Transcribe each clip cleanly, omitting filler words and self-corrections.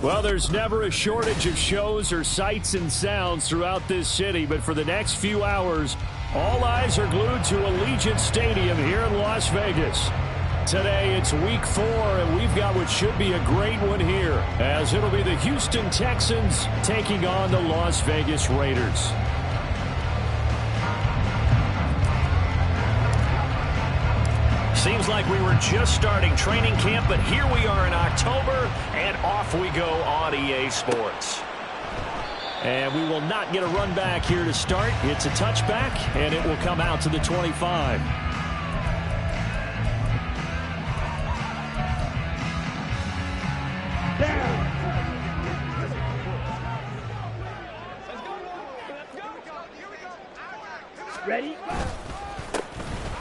Well, there's never a shortage of shows or sights and sounds throughout this city, but for the next few hours, all eyes are glued to Allegiant Stadium here in Las Vegas. Today, it's week 4, and we've got what should be a great one here, as it'll be the Houston Texans taking on the Las Vegas Raiders. Seems like we were just starting training camp, but here we are in October, and off we go on EA Sports. And we will not get a run back here to start. It's a touchback, and it will come out to the 25. Ready?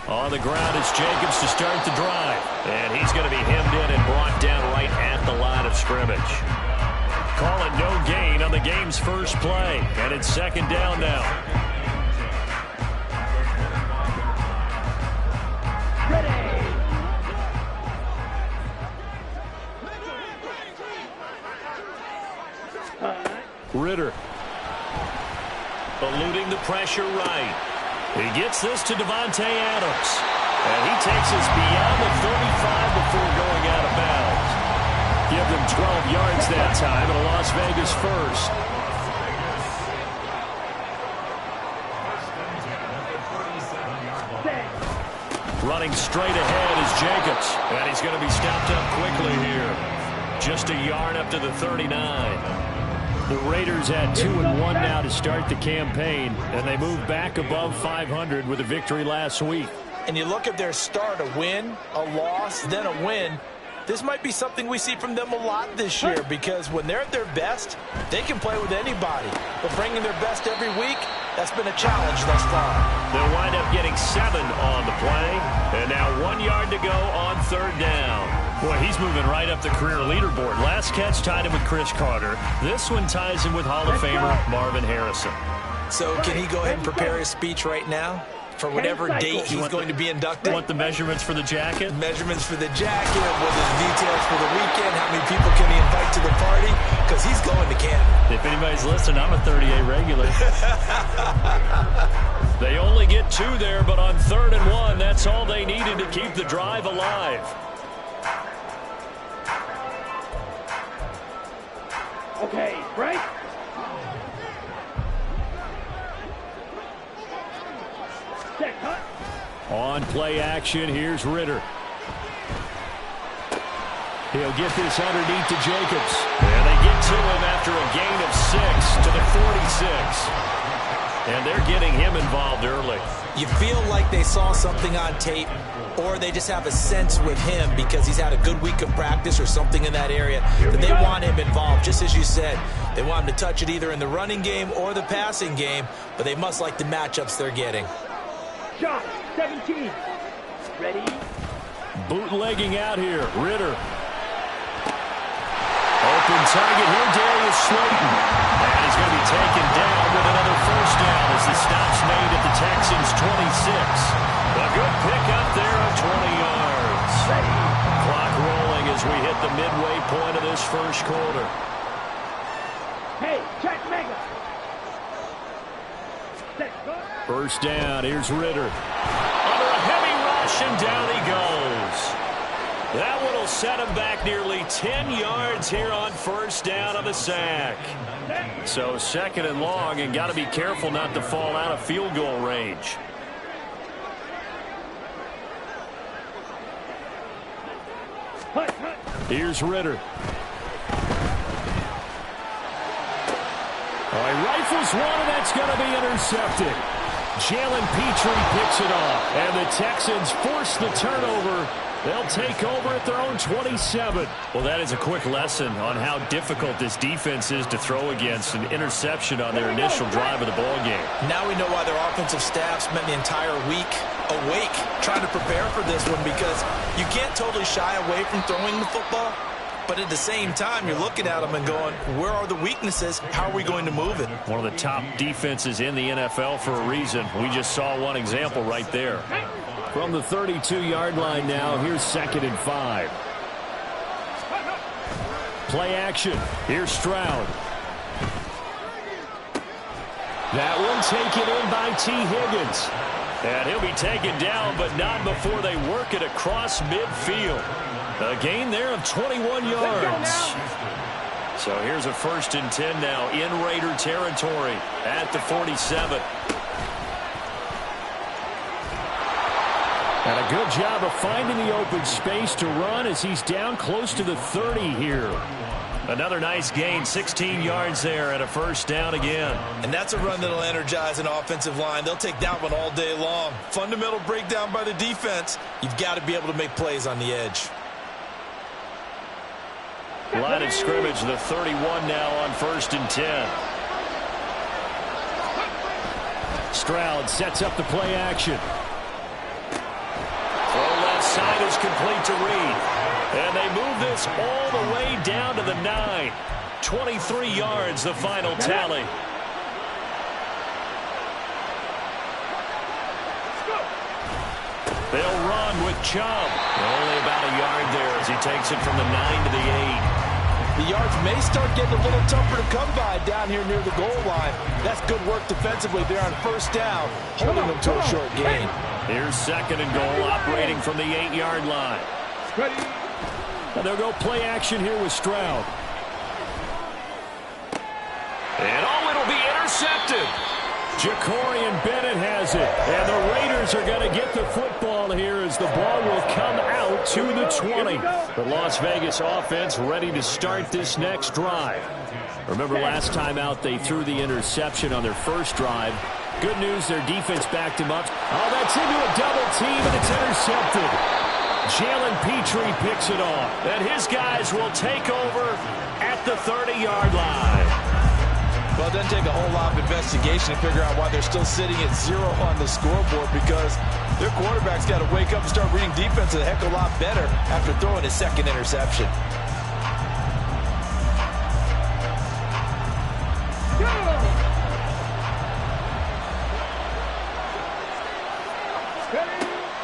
On the ground is Jacobs to start the drive. And he's going to be hemmed in and brought down right at the line of scrimmage. Call it no gain on the game's first play. And it's second down now. Ritter. Eluding the pressure right. He gets this to Devontae Adams. And he takes us beyond the 35 before going out of bounds. Give them 12 yards that time and a Las Vegas first. Running straight ahead is Jacobs. And he's going to be stopped up quickly here. Just a yard up to the 39. The Raiders had 2-1 now to start the campaign, and they moved back above 500 with a victory last week. And you look at their start, a win, a loss, then a win. This might be something we see from them a lot this year, because when they're at their best, they can play with anybody. But bringing their best every week, that's been a challenge thus far. They'll wind up getting 7 on the play, and now 1 yard to go on third down. Boy, he's moving right up the career leaderboard. Last catch tied him with Chris Carter. This one ties him with Hall of Famer Marvin Harrison. So can he go ahead and prepare his speech right now for whatever date he's going to be inducted? Want the measurements for the jacket? Measurements for the jacket, what are the details for the weekend, how many people can he invite to the party? Because he's going to Canton. If anybody's listening, I'm a 38 regular. They only get 2 there, but on 3rd and 1, that's all they needed to keep the drive alive. Okay, break. Set, cut. On play action, here's Ritter. He'll get this underneath to Jacobs. And they get to him after a gain of 6 to the 46. And they're getting him involved early. You feel like they saw something on tape, or they just have a sense with him because he's had a good week of practice or something in that area that they want him involved. Just as you said, they want him to touch it either in the running game or the passing game, but they must like the matchups they're getting. Shot, 17. Ready? Bootlegging out here, Ritter. Open target here, Darius Slayton. And he's going to be taken down with another first down as the stop's made at the Texans' 26. A good pickup there of 20 yards. Clock rolling as we hit the midway point of this first quarter. Hey, check mega. Set, cut. First down, here's Ritter. Under a heavy rush, and down he goes. That one will set him back nearly 10 yards here on first down of the sack. So 2nd and long, and got to be careful not to fall out of field goal range. Here's Ritter. Oh, he rifles one, and that's going to be intercepted. Jalen Petrie picks it off, and the Texans force the turnover. They'll take over at their own 27. Well, that is a quick lesson on how difficult this defense is to throw against. An interception on their initial drive of the ball game. Now we know why their offensive staff spent the entire week awake trying to prepare for this one, because you can't totally shy away from throwing the football. But at the same time, you're looking at them and going, where are the weaknesses? How are we going to move it? One of the top defenses in the NFL for a reason. We just saw one example right there. From the 32-yard line now, here's 2nd and 5. Play action. Here's Stroud. That one taken in by T. Higgins. And he'll be taken down, but not before they work it across midfield. A gain there of 21 yards. So here's a 1st and 10 now in Raider territory at the 47. And a good job of finding the open space to run as he's down close to the 30 here. Another nice gain, 16 yards there and a 1st down again. And that's a run that'll energize an offensive line. They'll take that one all day long. Fundamental breakdown by the defense. You've got to be able to make plays on the edge. Line of scrimmage, the 31 now on 1st and 10. Stroud sets up the play action. Throw left side is complete to Reed. And they move this all the way down to the 9. 23 yards, the final tally. They'll run with Chubb. Only about a yard there as he takes it from the 9 to the 8. The yards may start getting a little tougher to come by down here near the goal line. That's good work defensively there on 1st down, holding them to a short gain. Here's 2nd and goal, operating from the 8-yard line. And they'll go play action here with Stroud. And it'll be intercepted. Jacorian Bennett has it. And the Raiders are going to get the football here as the ball will come out to the 20. The Las Vegas offense ready to start this next drive. Remember last time out they threw the interception on their first drive. Good news, their defense backed him up. Oh, that's into a double team and it's intercepted. Jalen Petrie picks it off. And his guys will take over at the 30-yard line. Well, it doesn't take a whole lot of investigation to figure out why they're still sitting at 0 on the scoreboard, because their quarterback's got to wake up and start reading defense a heck of a lot better after throwing his 2nd interception.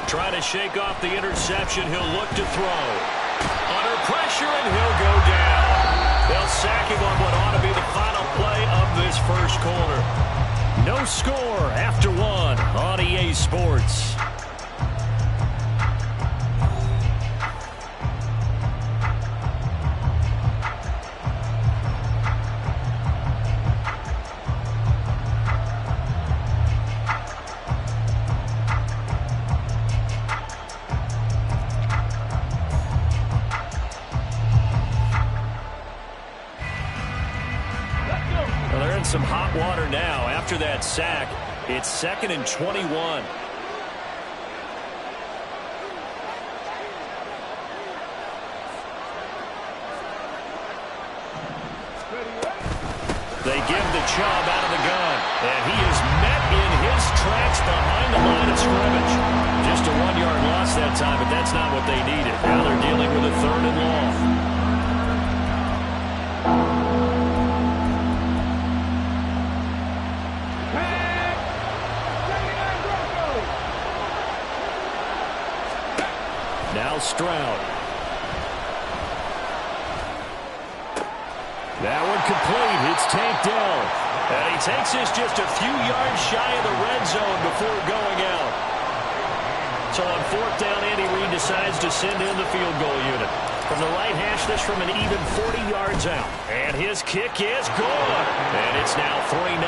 Trying to shake off the interception. He'll look to throw. Under pressure, and he'll go down. They'll sack him on what ought to be the final play of this 1st quarter. No score after 1 on EA Sports. Some hot water now after that sack. It's 2nd and 21. They give the Chubb out of the gun, and he is met in his tracks behind the line of scrimmage. Just a 1-yard loss that time, but that's not what they needed. Now they're dealing with a 3rd and long. Now Stroud. That one complete. It's tanked down. And he takes this just a few yards shy of the red zone before going out. So on 4th down, Andy Reid decides to send in the field goal unit. From the right hash, this from an even 40 yards out. And his kick is good. And it's now 3-0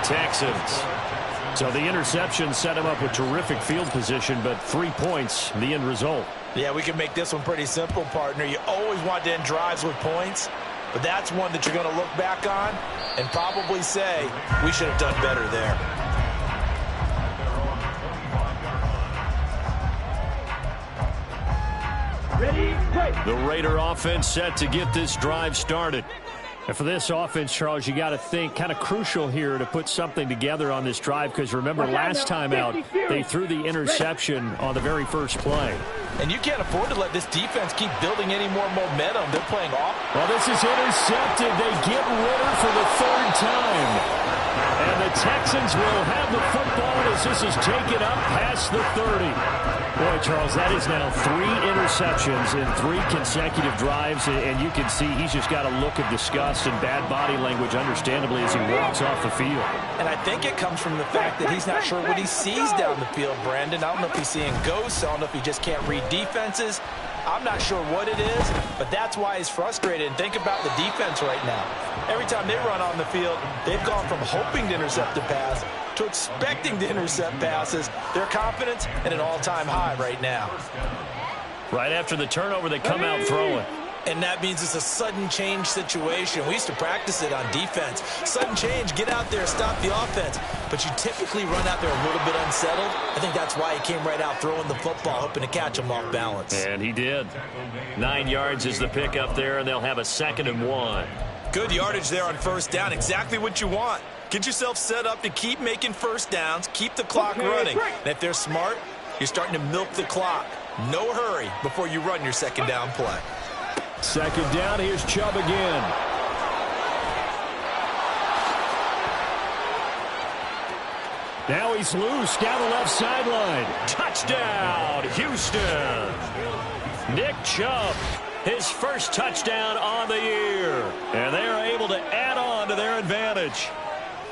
Texans. So the interception set him up with terrific field position, but 3 points, the end result. Yeah, we can make this one pretty simple, partner. You always want to end drives with points, but that's one that you're going to look back on and probably say, we should have done better there. Ready, play. The Raider offense set to get this drive started. And for this offense, Charles, you got to think kind of crucial here to put something together on this drive, because remember last time out they threw the interception on the very first play. And you can't afford to let this defense keep building any more momentum. They're playing off. Well, this is intercepted. They get Ritter for the 3rd time. And the Texans will have the football as this is taken up past the 30. Boy, Charles, that is now 3 interceptions in 3 consecutive drives, and you can see he's just got a look of disgust and bad body language, understandably, as he walks off the field. And I think it comes from the fact that he's not sure what he sees down the field, Brandon. I don't know if he's seeing ghosts. I don't know if he just can't read defenses. I'm not sure what it is, but that's why he's frustrated. And think about the defense right now. Every time they run on the field, they've gone from hoping to intercept a pass to expecting to intercept passes. Their confidence at an all-time high right now. Right after the turnover, they come out throwing. And that means it's a sudden change situation. We used to practice it on defense. Sudden change, get out there, stop the offense. But you typically run out there a little bit unsettled. I think that's why he came right out throwing the football, hoping to catch him off balance. And he did. 9 yards is the pick up there, and they'll have a 2nd and 1. Good yardage there on first down. Exactly what you want. Get yourself set up to keep making first downs, keep the clock running. And if they're smart, you're starting to milk the clock. No hurry before you run your 2nd down play. 2nd down, here's Chubb again. Now he's loose down the left sideline. Touchdown, Houston. Nick Chubb, his first touchdown on the year. And they are able to add on to their advantage.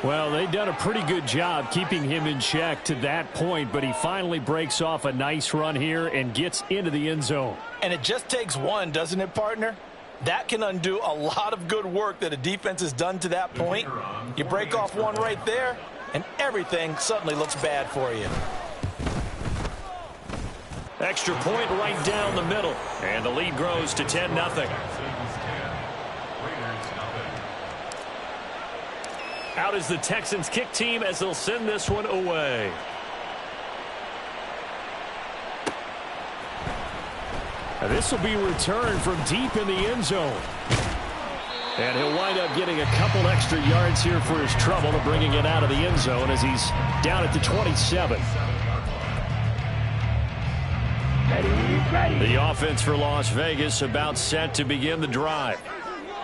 Well, they've done a pretty good job keeping him in check to that point, but he finally breaks off a nice run here and gets into the end zone. And it just takes one, doesn't it, partner? That can undo a lot of good work that a defense has done to that point. You break off one right there, and everything suddenly looks bad for you. Extra point right down the middle, and the lead grows to 10-0. Out is the Texans kick team as they'll send this one away. Now this will be returned from deep in the end zone. And he'll wind up getting a couple extra yards here for his trouble to bringing it out of the end zone as he's down at the 27. The offense for Las Vegas about set to begin the drive.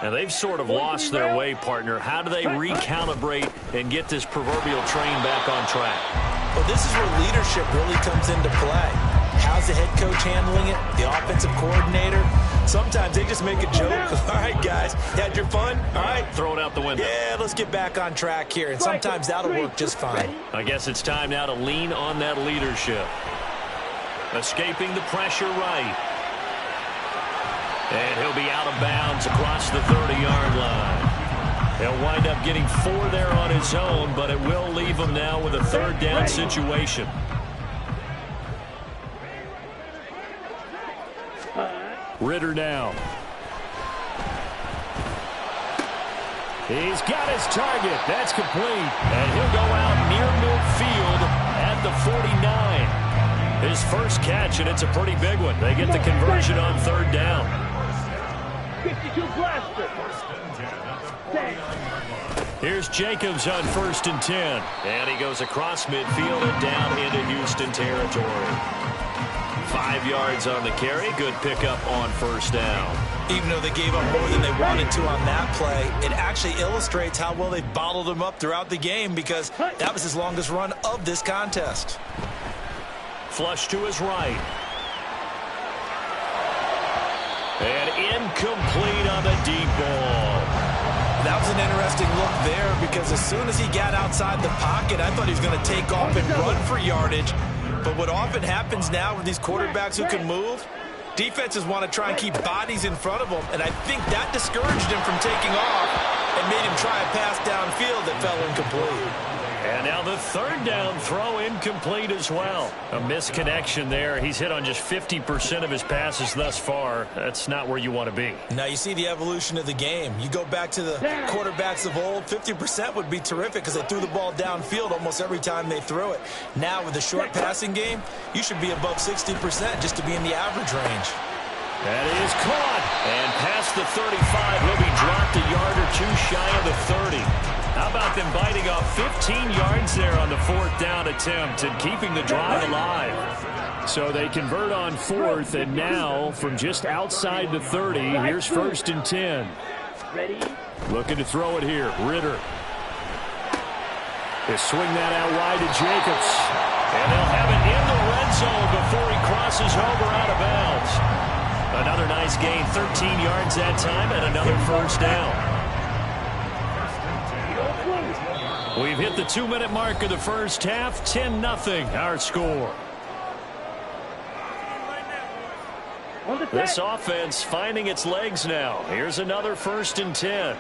And they've sort of lost their way, partner. How do they recalibrate and get this proverbial train back on track? Well, this is where leadership really comes into play. How's the head coach handling it? The offensive coordinator? Sometimes they just make a joke. All right, guys, had your fun? All right. Throw it out the window. Yeah, let's get back on track here. And sometimes that'll work just fine. I guess it's time now to lean on that leadership. Escaping the pressure right. And he'll be out of bounds across the 30-yard line. He'll wind up getting 4 there on his own, but it will leave him now with a 3rd down situation. Ritter now. He's got his target. That's complete. And he'll go out near midfield at the 49. His first catch, and it's a pretty big one. They get the conversion on 3rd down. 52 blaster. Here's Jacobs on 1st and 10. And he goes across midfield and down into Houston territory. 5 yards on the carry. Good pickup on 1st down. Even though they gave up more than they wanted to on that play, it actually illustrates how well they bottled him up throughout the game because that was his longest run of this contest. Flush to his right. And incomplete on the deep ball. That was an interesting look there because as soon as he got outside the pocket, I thought he was going to take off and run for yardage. But what often happens now with these quarterbacks who can move, defenses want to try and keep bodies in front of them, and I think that discouraged him from taking off and made him try a pass downfield that fell incomplete. And now the 3rd down throw incomplete as well. A misconnection there. He's hit on just 50% of his passes thus far. That's not where you want to be. Now you see the evolution of the game. You go back to the quarterbacks of old, 50% would be terrific because they threw the ball downfield almost every time they threw it. Now with the short passing game, you should be above 60% just to be in the average range. That is caught. And past the 35, he'll be dropped a yard or 2 shy of the 30. How about them biting off 15 yards there on the 4th down attempt and keeping the drive alive? So they convert on 4th, and now from just outside the 30, here's 1st and 10. Ready? Looking to throw it here. Ritter. They swing that out wide to Jacobs. And they'll have it in the red zone before he crosses over out of bounds. Another nice gain, 13 yards that time, and another first down. We've hit the 2-minute mark of the first half, 10-0 our score. This offense finding its legs now. Here's another 1st and 10.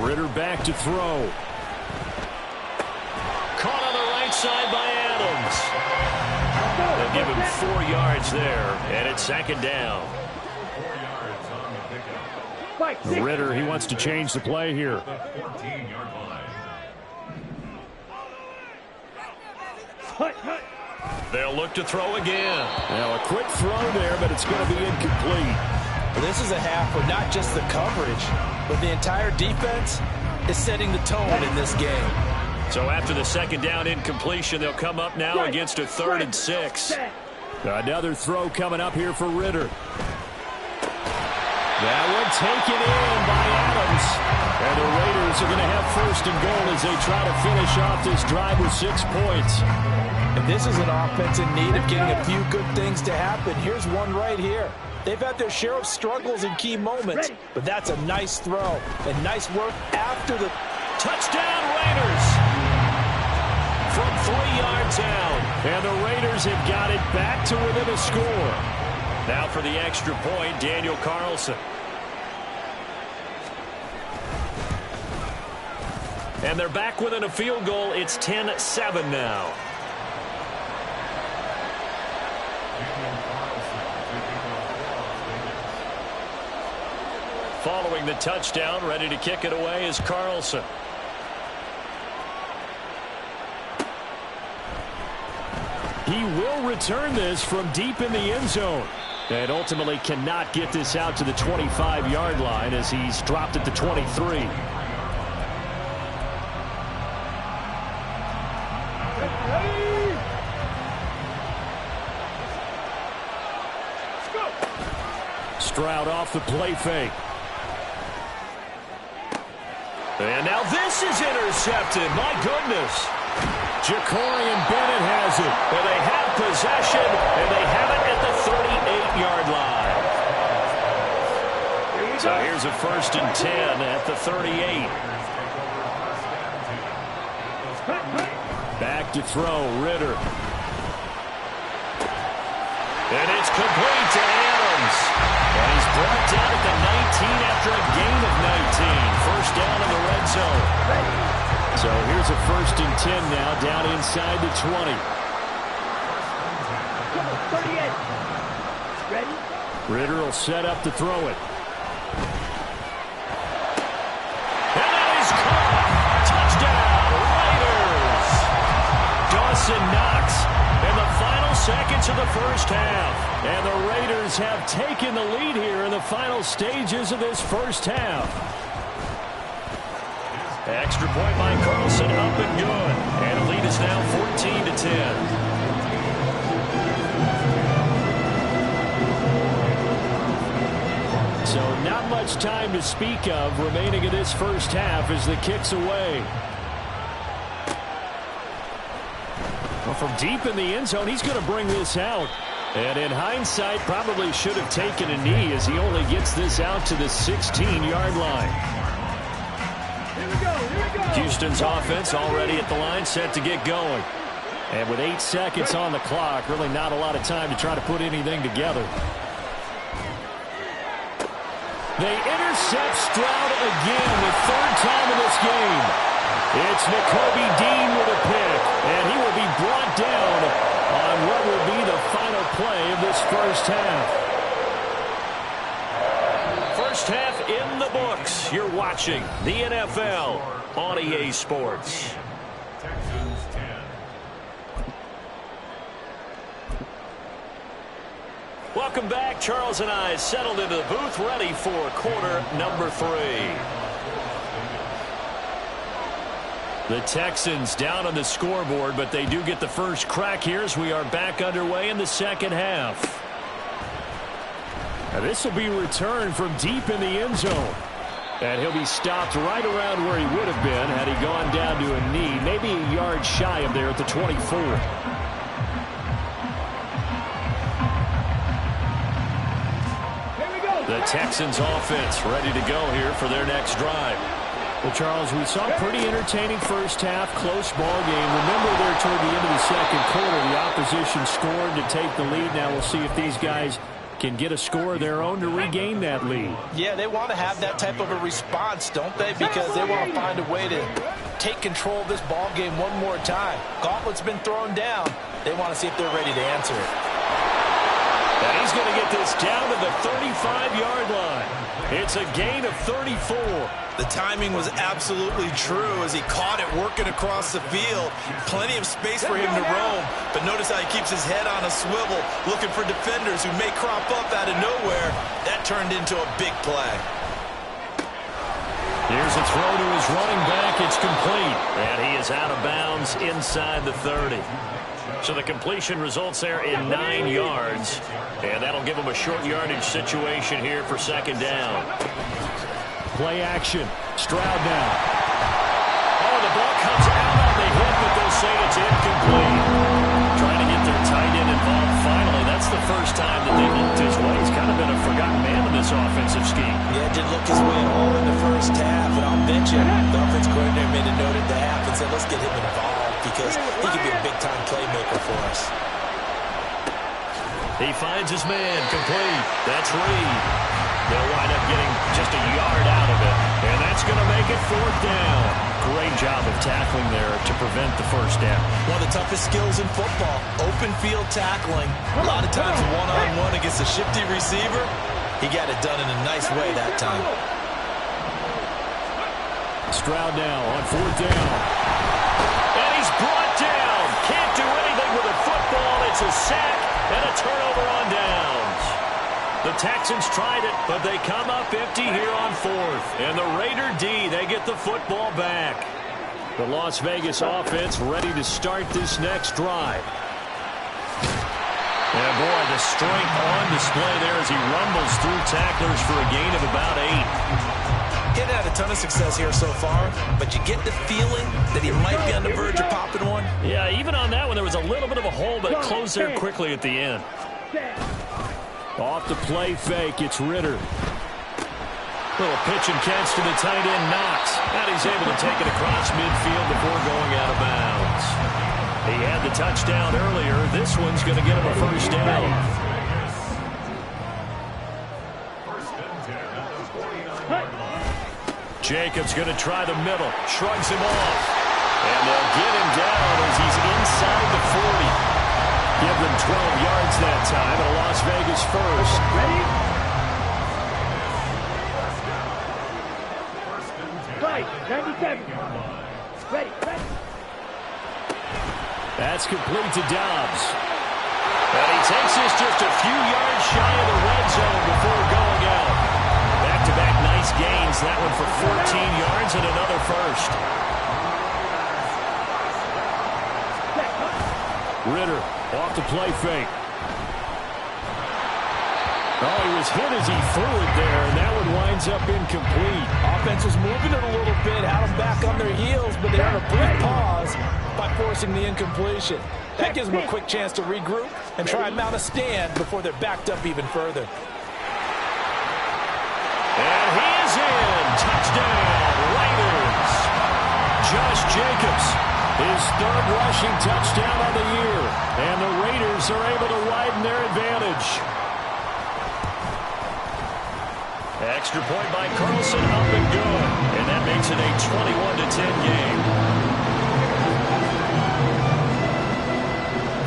Ritter back to throw. Caught on the right side by Adams. They'll give him 4 yards there, and it's 2nd down. Ritter, he wants to change the play here. They'll look to throw again. Now a quick throw there, but it's going to be incomplete. Well, this is a half where not just the coverage, but the entire defense is setting the tone in this game. So after the 2nd down incompletion, they'll come up now against a 3rd and 6. Another throw coming up here for Ritter. That one taken in by Adams. And the Raiders are going to have 1st and goal as they try to finish off this drive with 6 points. And this is an offense in need of getting a few good things to happen. Here's one right here. They've had their share of struggles in key moments, but that's a nice throw and nice work after the touchdown Raiders from 3 yards out. And the Raiders have got it back to within a score. Now for the extra point, Daniel Carlson. And they're back within a field goal. It's 10-7 now. Following the touchdown, ready to kick it away is Carlson. He will return this from deep in the end zone. And ultimately cannot get this out to the 25-yard line as he's dropped at the 23. Stroud off the play fake. And now this is intercepted. My goodness. Ja'Cory Bennett has it. And they have possession, and they have it at the 38-yard line. So here's a 1st and 10 at the 38. Back to throw, Ritter. And it's complete to Adams. And he's brought down at the 19 after a gain of 19. First down in the red zone. So here's a 1st and 10 now, down inside the 20. 38. Ready? Ritter will set up to throw it. And that is caught. Touchdown, Raiders. Dawson Knox in the final seconds of the first half. And the Raiders have taken the lead here in the final stages of this first half. Extra point by Carlson, up and good. And the lead is now 14-10. So not much time to speak of remaining in this first half as the kick's away. Well, from deep in the end zone, he's going to bring this out. And in hindsight, probably should have taken a knee as he only gets this out to the 16-yard line. Houston's offense already at the line, set to get going. And with 8 seconds on the clock, really not a lot of time to try to put anything together. They intercept Stroud again, the 3rd time in this game. It's Nakobe Dean with a pick, and he will be brought down on what will be the final play of this first half. First half in the books. You're watching the NFL on EA Sports. Welcome back. Charles and I settled into the booth, ready for quarter number 3. The Texans down on the scoreboard, but they do get the first crack here as we are back underway in the second half. Now this will be returned from deep in the end zone. And he'll be stopped right around where he would have been had he gone down to a knee, maybe a yard shy of there at the 24. The Texans offense ready to go here for their next drive. Well, Charles, we saw a pretty entertaining first half, close ball game. Remember there toward the end of the second quarter, the opposition scored to take the lead. Now we'll see if these guys can get a score of their own to regain that lead. Yeah, they want to have that type of a response, don't they? Because they want to find a way to take control of this ball game one more time. Gauntlet's been thrown down. They want to see if they're ready to answer it. And he's going to get this down to the 35-yard line. It's a gain of 34. The timing was absolutely true as he caught it working across the field. Plenty of space for him to roam. But notice how he keeps his head on a swivel, looking for defenders who may crop up out of nowhere. That turned into a big play. Here's a throw to his running back. It's complete. And he is out of bounds inside the 30. So the completion results there in 9 yards. And that'll give him a short yardage situation here for second down. Play action. Stroud now. Oh, the ball comes out on the hit, but they'll say it's incomplete. Trying to get their tight end involved finally. That's the first time that they've looked his way. He's kind of been a forgotten man in this offensive scheme. Yeah, didn't look his way at all in the first half. And I'll bet you the offense coordinator made a note at the half and said, let's get him involved because he could be a big-time playmaker for us. He finds his man. Complete. That's Reed. They'll wind up getting just a yard out of it. And that's going to make it fourth down. Great job of tackling there to prevent the first down. One of the toughest skills in football, open field tackling. A lot of times one-on-one against a shifty receiver. He got it done in a nice way that time. Stroud now on fourth down. And he's brought down. Can't do anything with a football. It's a sack and a turnover on downs. The Texans tried it, but they come up empty here on fourth. And the Raider D, they get the football back. The Las Vegas offense ready to start this next drive. And boy, the strength on display there as he rumbles through tacklers for a gain of about 8. Getting had a ton of success here so far, but you get the feeling that he might be on the verge of popping one. Yeah, even on that one, there was a little bit of a hole, but it closed there quickly at the end. Off the play fake, it's Ritter. Little pitch and catch to the tight end, Knox. And he's able to take it across midfield before going out of bounds. He had the touchdown earlier. This one's going to get him a first down. Jacobs going to try the middle. Shrugs him off. And they'll get him down as he's inside the 40. Give them 12 yards that time, and a Las Vegas first. Ready? Right, 97. Ready. That's complete to Dobbs. And he takes this just a few yards shy of the red zone before going out. Back-to-back nice gains. That one for 14 yards and another first. Ritter off the play fake. Oh, he was hit as he threw it there, and that one winds up incomplete. Offense was moving it a little bit, had them back on their heels, but they had a brief pause by forcing the incompletion. That gives them a quick chance to regroup and try and mount a stand before they're backed up even further. And he is in. Touchdown, Raiders. Josh Jacobs, his third rushing touchdown of the year. And the Raiders are able to widen their advantage. Extra point by Carlson, up and good. And that makes it a 21-10 game.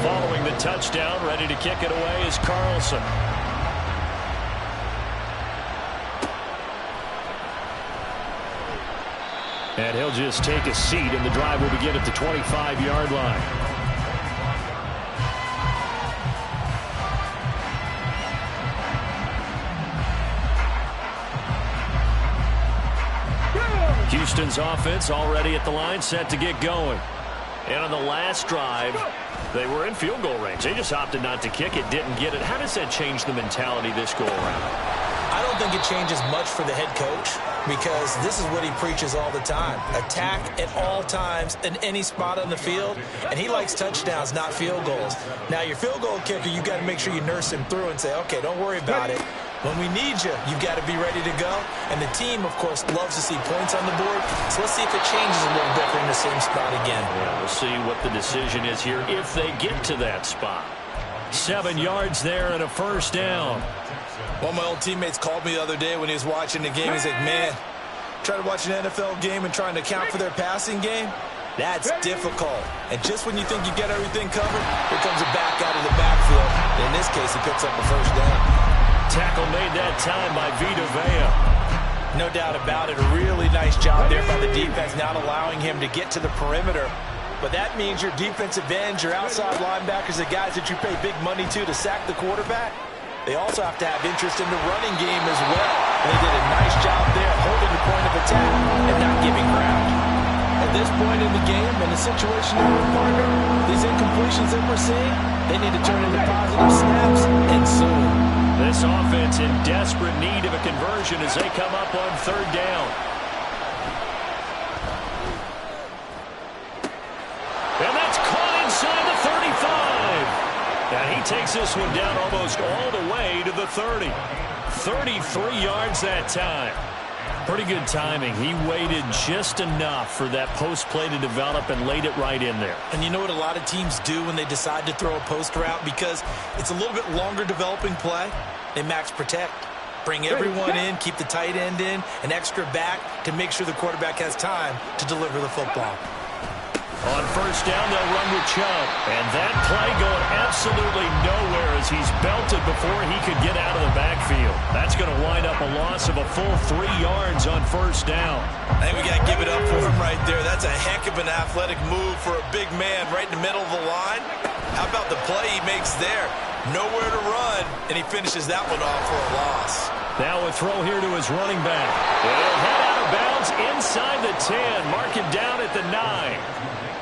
Following the touchdown, ready to kick it away is Carlson. And he'll just take a seat, and the drive will begin at the 25-yard line. Houston's offense already at the line, set to get going. And on the last drive, they were in field goal range. They just opted not to kick it, didn't get it. How does that change the mentality this go around? I don't think it changes much for the head coach because this is what he preaches all the time. Attack at all times in any spot on the field, and he likes touchdowns, not field goals. Now, your field goal kicker, you got to make sure you nurse him through and say, okay, don't worry about it. When we need you, you've got to be ready to go. And the team, of course, loves to see points on the board. So let's see if it changes a little bit. We're in the same spot again. Yeah, we'll see what the decision is here if they get to that spot. 7 yards there and a first down. One of my old teammates called me the other day when he was watching the game. He's like, man, try to watch an NFL game and trying to account for their passing game. That's difficult. And just when you think you get everything covered, here comes a back out of the backfield. In this case, he picks up a first down. Tackle made that time by Vita Vea. No doubt about it. A really nice job there by the defense, not allowing him to get to the perimeter. But that means your defensive ends, your outside linebackers, the guys that you pay big money to sack the quarterback, they also have to have interest in the running game as well. And they did a nice job there holding the point of attack and not giving ground. At this point in the game, in the situation they're in, partner, these incompletions that we're seeing, they need to turn into positive snaps, and soon. This offense in desperate need of a conversion as they come up on third down. And that's caught inside the 35. And he takes this one down almost all the way to the 30. 33 yards that time. Pretty good timing. He waited just enough for that post play to develop and laid it right in there. And you know what a lot of teams do when they decide to throw a post route? Because it's a little bit longer developing play. They max protect. Bring everyone in, keep the tight end in, an extra back to make sure the quarterback has time to deliver the football. On first down, they'll run with Chubb. And that play going absolutely nowhere as he's belted before he could get out of the backfield. That's going to wind up a loss of a full 3 yards on first down. I think we got to give it up for him right there. That's a heck of an athletic move for a big man right in the middle of the line. How about the play he makes there? Nowhere to run, and he finishes that one off for a loss. Now a throw here to his running back. It'll head out of bounds inside the 10. Mark him down at the 9.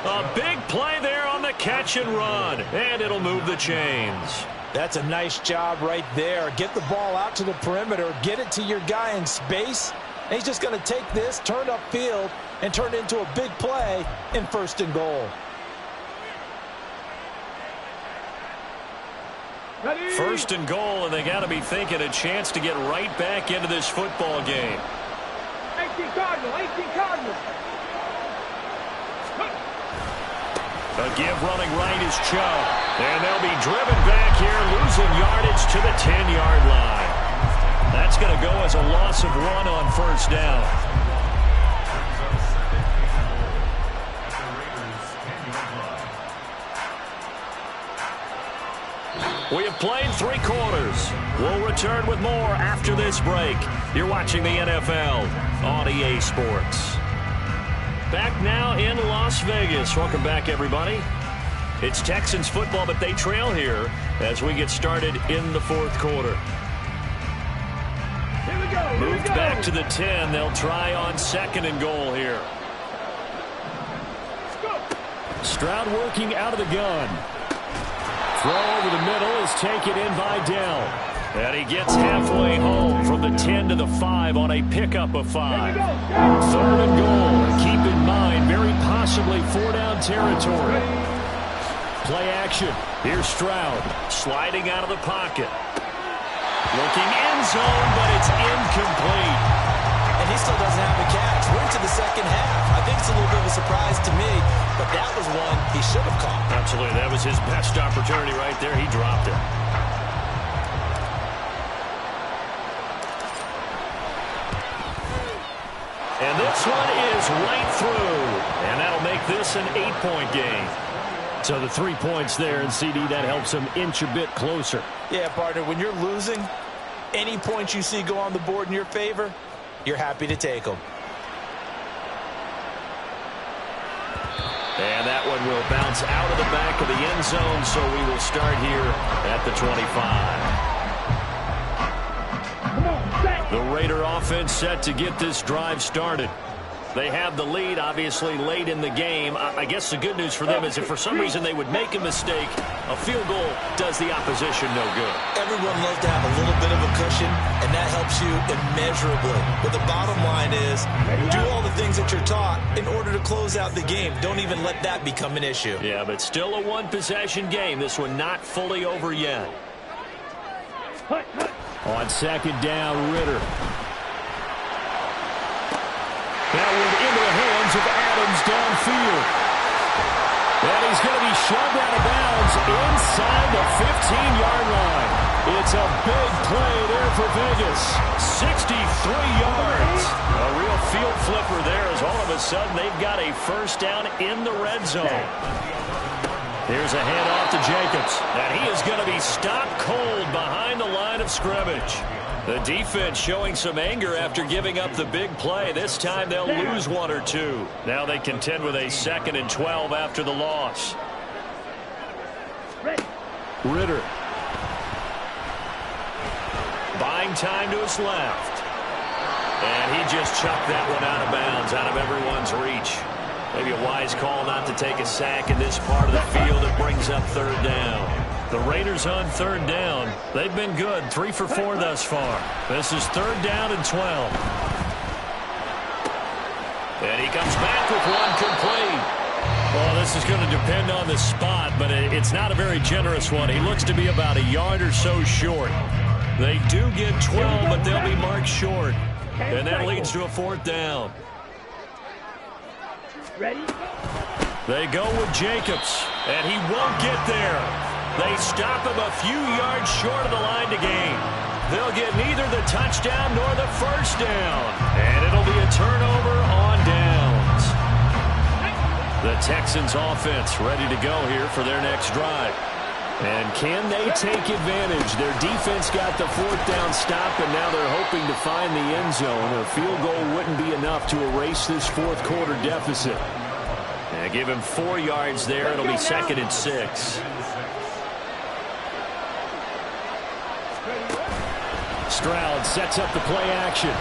A big play there on the catch and run, and it'll move the chains. That's a nice job right there. Get the ball out to the perimeter, get it to your guy in space, and he's just going to take this, turn upfield, and turn it into a big play in first and goal. First and goal, and they got to be thinking a chance to get right back into this football game. 18 Cardinal, 18 Cardinal. A give running right is Chubb. And they'll be driven back here, losing yardage to the 10-yard line. That's going to go as a loss of 1 on first down. We have played 3 quarters. We'll return with more after this break. You're watching the NFL on EA Sports. Back now in Las Vegas. Welcome back, everybody. It's Texans football, but they trail here as we get started in the fourth quarter. Here we go. Moved back to the 10. They'll try on second and goal here. Stroud working out of the gun. Throw over the middle is taken in by Dell. And he gets halfway home from the 10 to the 5 on a pickup of 5. Third and goal. Keep in mind, very possibly 4-down territory. Play action. Here's Stroud sliding out of the pocket. Looking end zone, but it's incomplete. And he still doesn't have a catch. We're into the second half. I think it's a little bit of a surprise to me, but that was one he should have caught. Absolutely. That was his best opportunity right there. He dropped it. And this one is right through. And that'll make this an 8-point game. So the 3 points there, and CD, that helps him inch a bit closer. Yeah, partner, when you're losing, any points you see go on the board in your favor, you're happy to take them. And that one will bounce out of the back of the end zone, so we will start here at the 25. The Raider offense set to get this drive started. They have the lead, obviously, late in the game. I guess the good news for them is if for some reason they would make a mistake, a field goal does the opposition no good. Everyone loves to have a little bit of a cushion, and that helps you immeasurably. But the bottom line is, do all the things that you're taught in order to close out the game. Don't even let that become an issue. Yeah, but still a one-possession game. This one not fully over yet. On second down, Ritter. That one into the hands of Adams downfield. And he's going to be shoved out of bounds inside the 15-yard line. It's a big play there for Vegas. 63 yards. A real field flipper there as all of a sudden they've got a first down in the red zone. Here's a handoff to Jacobs. And he is going to be stopped cold behind the line of scrimmage. The defense showing some anger after giving up the big play. This time they'll lose one or two. Now they contend with a 2nd and 12 after the loss. Ritter. Buying time to his left. And he just chucked that one out of bounds, out of everyone's reach. Maybe a wise call not to take a sack in this part of the field. It brings up 3rd down. The Raiders on 3rd down. They've been good, 3 for 4 thus far. This is 3rd down and 12. And he comes back with one complete. Well, this is going to depend on the spot, but it's not a very generous one. He looks to be about a yard or so short. They do get 12, but they'll be marked short. And that leads to a 4th down. Ready? They go with Jacobs, and he won't get there. They stop him a few yards short of the line to gain. They'll get neither the touchdown nor the first down. And it'll be a turnover on downs. The Texans offense ready to go here for their next drive. And can they take advantage? Their defense got the 4th down stop, and now they're hoping to find the end zone. A field goal wouldn't be enough to erase this 4th quarter deficit. And give him 4 yards there. It'll be 2nd and 6. Stroud sets up the play action.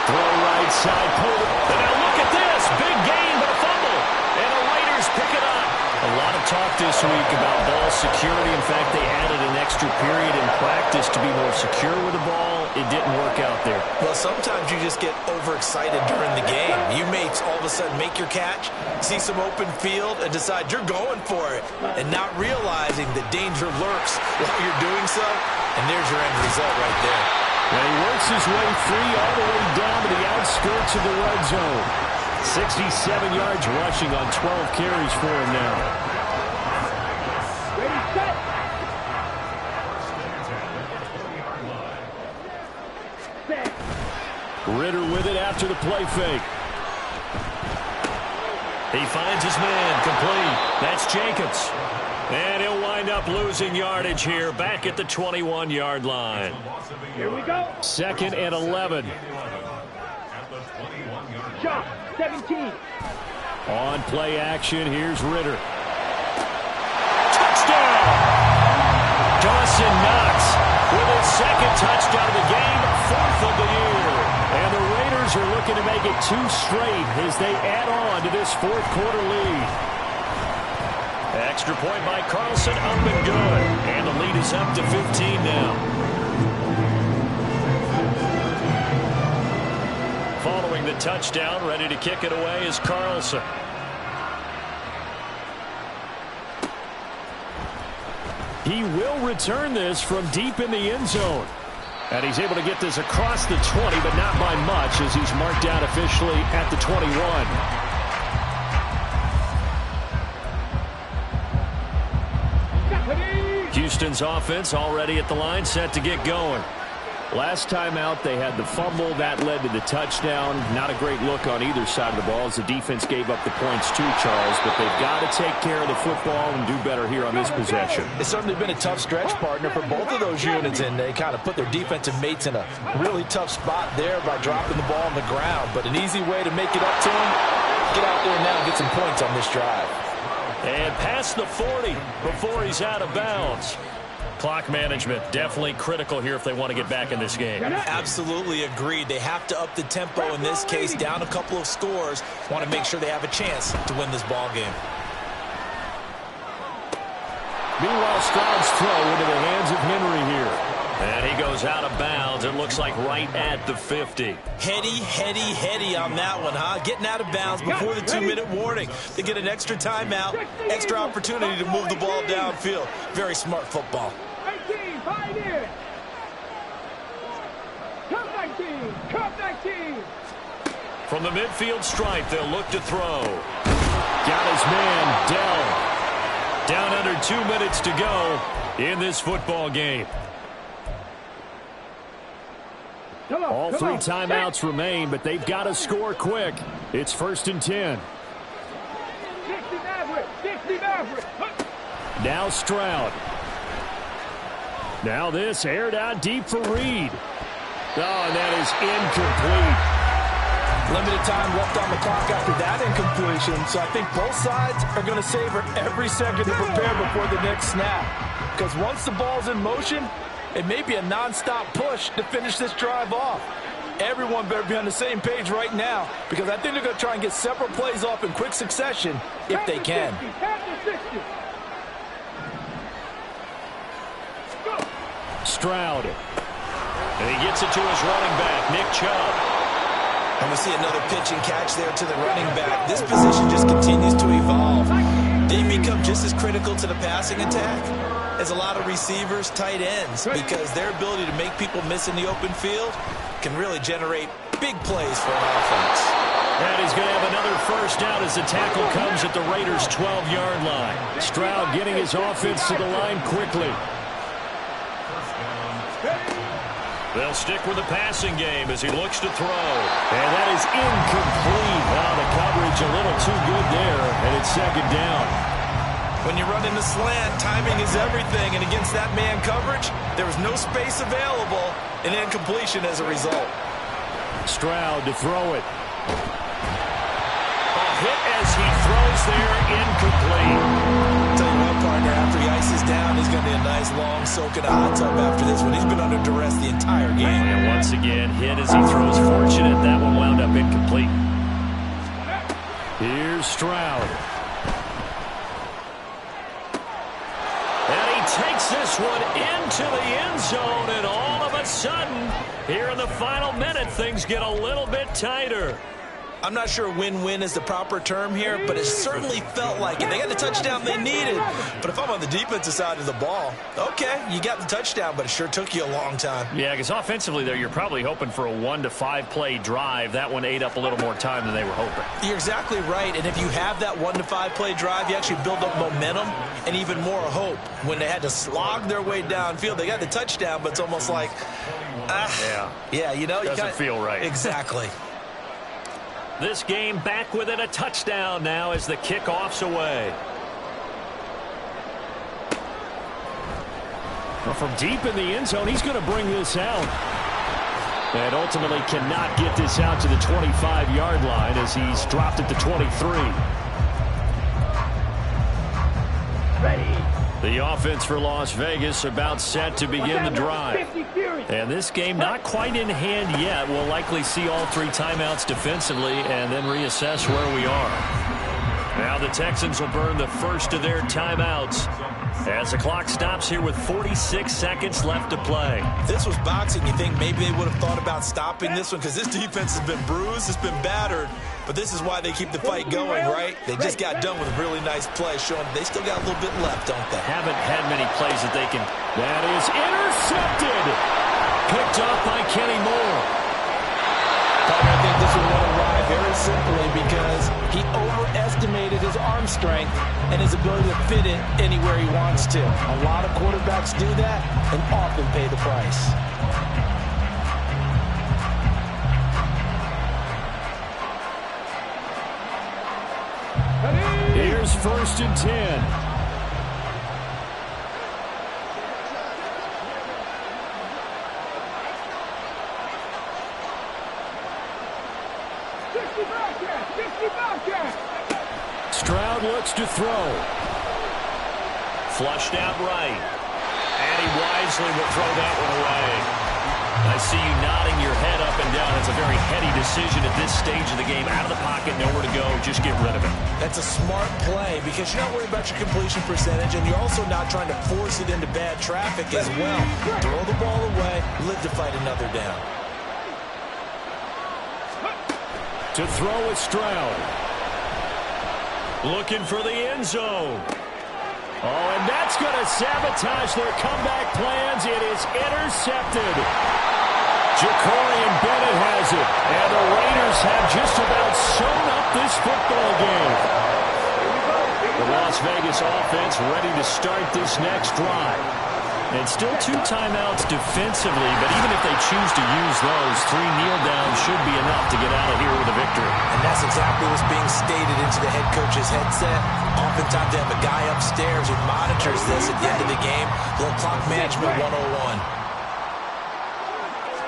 Throw right side, pull. And now look at this. Big gain, but a fumble. And the Raiders pick it up. A lot of talk this week about ball security. In fact, they added an extra period in practice to be more secure with the ball. It didn't work out there. Well, sometimes you just get overexcited during the game. You may all of a sudden make your catch, see some open field, and decide you're going for it, and not realizing the danger lurks while you're doing so. And there's your end result right there. And he works his way free all the way down to the outskirts of the red zone. 67 yards rushing on 12 carries for him now. Ready, set. Set. Ritter with it after the play fake. He finds his man complete. That's Jacobs. And he'll wind up losing yardage here back at the 21-yard line. Here we go. 2nd and 11. Shot. 17. On play action, here's Ritter. Touchdown! Dawson Knox with his 2nd touchdown of the game, 4th of the year. And the Raiders are looking to make it 2 straight as they add on to this 4th quarter lead. Extra point by Carlson, up and good. And the lead is up to 15 now. Following the touchdown, ready to kick it away is Carlson. He will return this from deep in the end zone. And he's able to get this across the 20, but not by much as he's marked down officially at the 21. Houston's offense already at the line, set to get going. Last time out, they had the fumble. That led to the touchdown. Not a great look on either side of the ball as the defense gave up the points too, Charles. But they've got to take care of the football and do better here on this possession. It's certainly been a tough stretch, partner, for both of those units, and they kind of put their defensive mates in a really tough spot there by dropping the ball on the ground. But an easy way to make it up to them, get out there now and get some points on this drive. And past the 40 before he's out of bounds. Clock management definitely critical here if they want to get back in this game. Absolutely agreed. They have to up the tempo in this case, down a couple of scores. Want to make sure they have a chance to win this ball game. Meanwhile, Stroud's throw into the hands of Henry here. And he goes out of bounds. It looks like right at the 50. Heady on that one, huh? Getting out of bounds before the 2-minute warning. They get an extra timeout, extra opportunity to move the ball downfield. Very smart football. 19, 5 in. 19. Cut 19. From the midfield stripe, they'll look to throw. Got his man, Dell. Down under 2 minutes to go in this football game. All three timeouts remain, but they've got to score quick. It's 1st and 10. 60 Maverick. Now Stroud. Now this aired out deep for Reed. Oh, and that is incomplete. Limited time left on the clock after that incompletion, so I think both sides are going to savor every second to prepare before the next snap. Because once the ball's in motion, it may be a non-stop push to finish this drive off. Everyone better be on the same page right now, because I think they're going to try and get several plays off in quick succession if they can. Stroud. And he gets it to his running back, Nick Chubb. And we see another pitch and catch there to the running back. This position just continues to evolve. They become just as critical to the passing attack as a lot of receivers, tight ends, because their ability to make people miss in the open field can really generate big plays for an offense. And he's going to have another first down as the tackle comes at the Raiders' 12-yard line. Stroud getting his offense to the line quickly. They'll stick with the passing game as he looks to throw. And that is incomplete. Wow, the coverage a little too good there, and it's 2nd down. When you run in the slant, timing is everything, and against that man coverage, there was no space available, and incompletion as a result. Stroud to throw it. A hit as he throws there, incomplete. Tell you what, partner, after he ices down, he's going to need a nice long soak in a hot tub after this one. He's been under duress the entire game. And once again, hit as he throws. Fortunate that one wound up incomplete. Here's Stroud. And he takes this one into the end zone, and all of a sudden, here in the final minute, things get a little bit tighter. I'm not sure win-win is the proper term here, but it certainly felt like it. They got the touchdown they needed. But if I'm on the defensive side of the ball, okay, you got the touchdown, but it sure took you a long time. Yeah, because offensively there, you're probably hoping for a 1 to 5 play drive. That one ate up a little more time than they were hoping. You're exactly right, and if you have that 1 to 5 play drive, you actually build up momentum and even more hope. When they had to slog their way downfield, they got the touchdown, but it's almost like, yeah, you know, doesn't feel right. Exactly. This game back within a touchdown now as the kickoff's away. Well, from deep in the end zone, he's going to bring this out. And ultimately cannot get this out to the 25-yard line as he's dropped at the 23. Ready. The offense for Las Vegas about set to begin the drive. And this game not quite in hand yet. We'll likely see all 3 timeouts defensively and then reassess where we are. Now the Texans will burn the first of their timeouts as the clock stops here with 46 seconds left to play. If this was boxing, you think maybe they would have thought about stopping this one, because this defense has been bruised, it's been battered, but this is why they keep the fight going, right? They just got done with a really nice play, showing they still got a little bit left, don't they? Haven't had many plays that they can. That is intercepted. Picked off by Kenny Moore. I think this one went awry very simply because he overestimated his arm strength and his ability to fit it anywhere he wants to. A lot of quarterbacks do that and often pay the price. Here's 1st and 10. Stroud looks to throw. Flushed out right. And he wisely will throw that one away. I see you nodding your head up and down. It's a very heady decision at this stage of the game. Out of the pocket, nowhere to go. Just get rid of it. That's a smart play because you're not worried about your completion percentage, and you're also not trying to force it into bad traffic as well. Throw the ball away, live to fight another down. To throw with Stroud. Looking for the end zone. Oh, and that's going to sabotage their comeback plans. It is intercepted. Ja'Cory throws it. And the Raiders have just about sewn up this football game. The Las Vegas offense ready to start this next drive. And still 2 timeouts defensively, but even if they choose to use those, 3 kneel downs should be enough to get out of here with a victory. And that's exactly what's being stated into the head coach's headset. Oftentimes they have a guy upstairs who monitors this at the end of the game. Little clock management 101.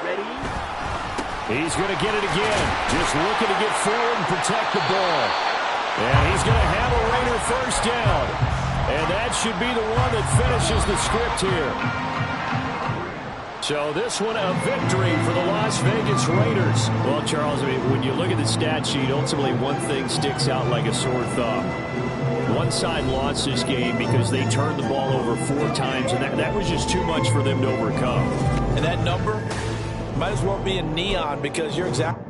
Ready? He's going to get it again. Just looking to get forward and protect the ball. And he's going to have a Raider first down. And that should be the one that finishes the script here. So this one a victory for the Las Vegas Raiders. Well, Charles, I mean, when you look at the stat sheet, ultimately one thing sticks out like a sore thumb. One side lost this game because they turned the ball over 4 times, and that was just too much for them to overcome. And that number might as well be in neon because you're exactly